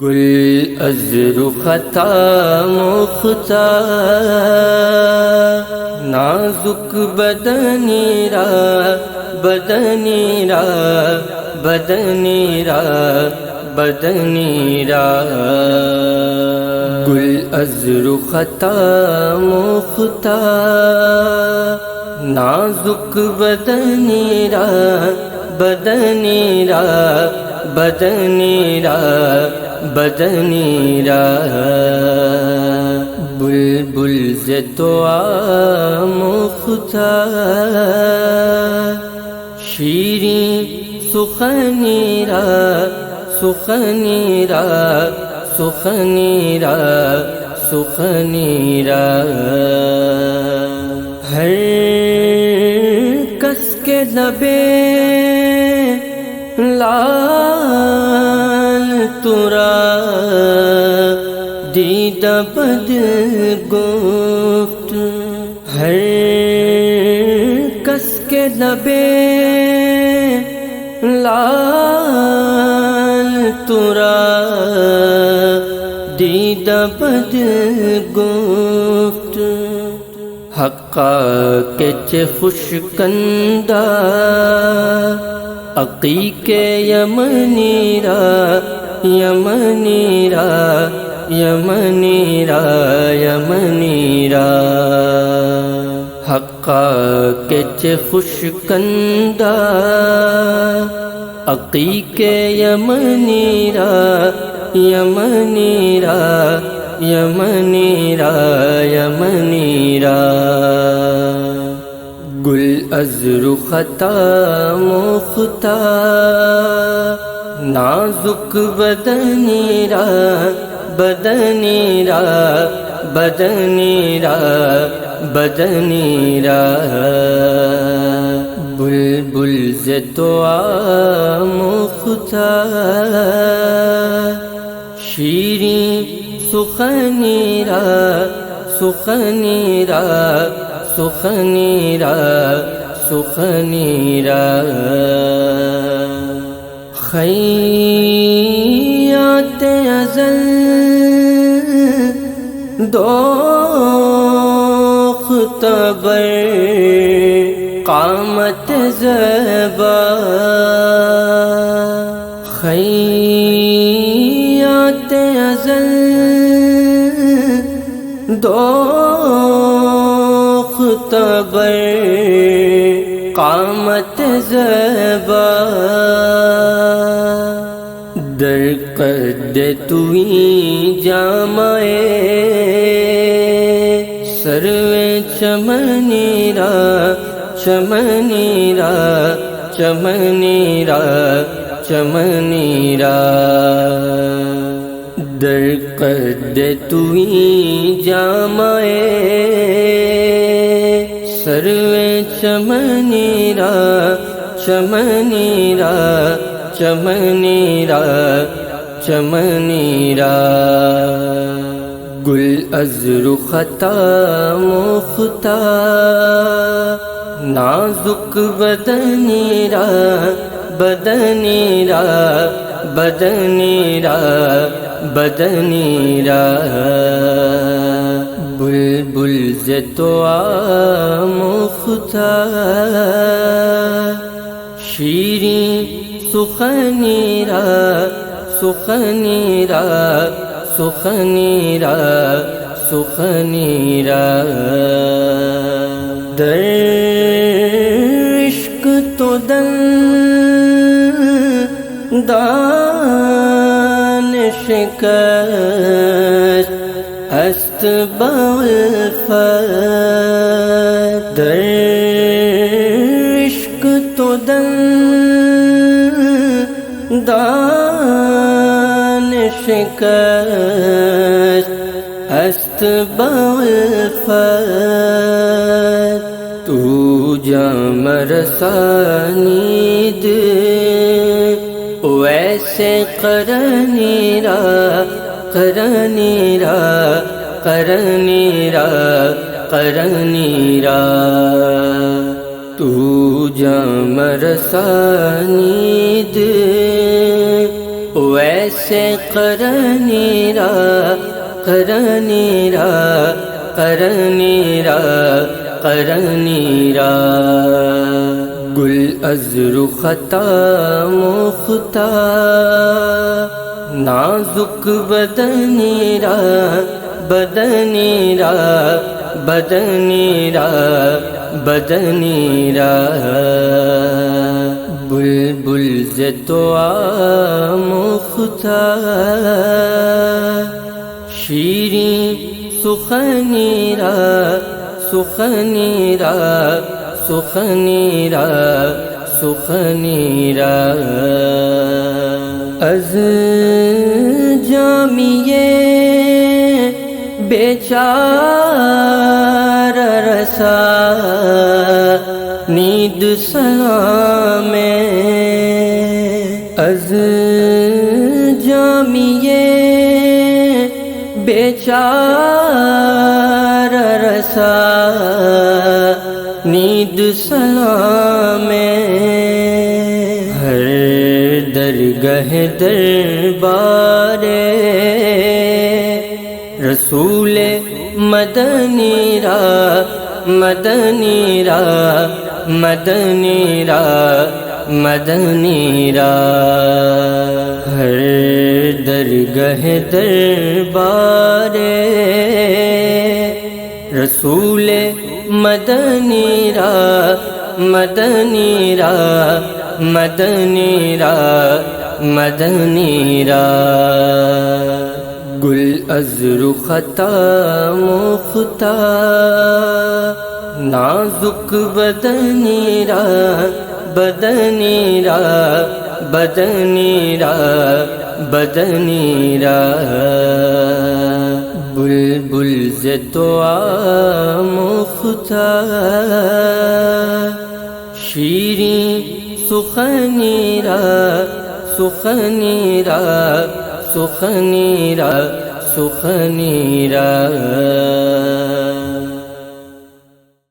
گل از رختا مختار نازک بدنی را بدنی را بدنی را بدنی را گل از رختا مختار نازک بدنی را بدنی را بدنی را بدنی را بلبل ز دعا مختار شیرین سخنی را سخنی را سخنی را سخنی را ہر کس کے لبے لال ترا دیدہ بد گفت ہر کس کے لبے لال ترا دیدہ بد گفت حقا کچ خوش کندہ عقیق یمنی را یمنی را یمنی را یمنی را حقا کچ خوش کندہ عقیق یمنی را یمنی را یمنی را یمنی را گل از رختا مختار نازک بدنی را بدنی را بدنی را بدنی را بلبل ز دعا مختار شیرین سخنی را سخنی را سخنی را سخنی را خیات ازل دوخت بر قامت زبا خیات ازل دوخت بر قامت زبا در قد توی جامعے سرو چمنی را چمنی را چمنی را چمنی را در قد توی جامعے سرو چمنی را چمنی را چمنی را چمنی را گل از رختا مختار نازک بدنی را بدنی را بدنی را بدنی را بلبل ز دعا مختار شیرین سخنی را سخنی را سخنی را سخنی را در عشق تو دندان شکست است بالفت در عشق تو دندان شکست است بالفت تو جام رسانید ویسے قرنی را قرنی را قرنی را قرنی را تو جام رسانید ایسے قرنیرا قرنیرا قرنیرا قرنیرا گل از رختا مختا نازک بدنیرا بدنیرا بدنیرا بدنیرا بلبل ز تو آموختا شیریں سخنیرا سخنیرا سخنیرا سخنیرا از جامیے بیچار رسا نید سلام از جامیے بیچار رسا نید سلام ہر درگہ دربار رسول مدنی را مدنی را مدنی را مدنی را ہر درگہ دربار رسول مدنی را مدنی را مدنی را مدنی را گل از رختا مختا نازک بدنی را بدنی را بدنی را بدنی را بلبل ز تو آموختا شیریں سخنیرا سخنیرا سخنیرا سخنیرا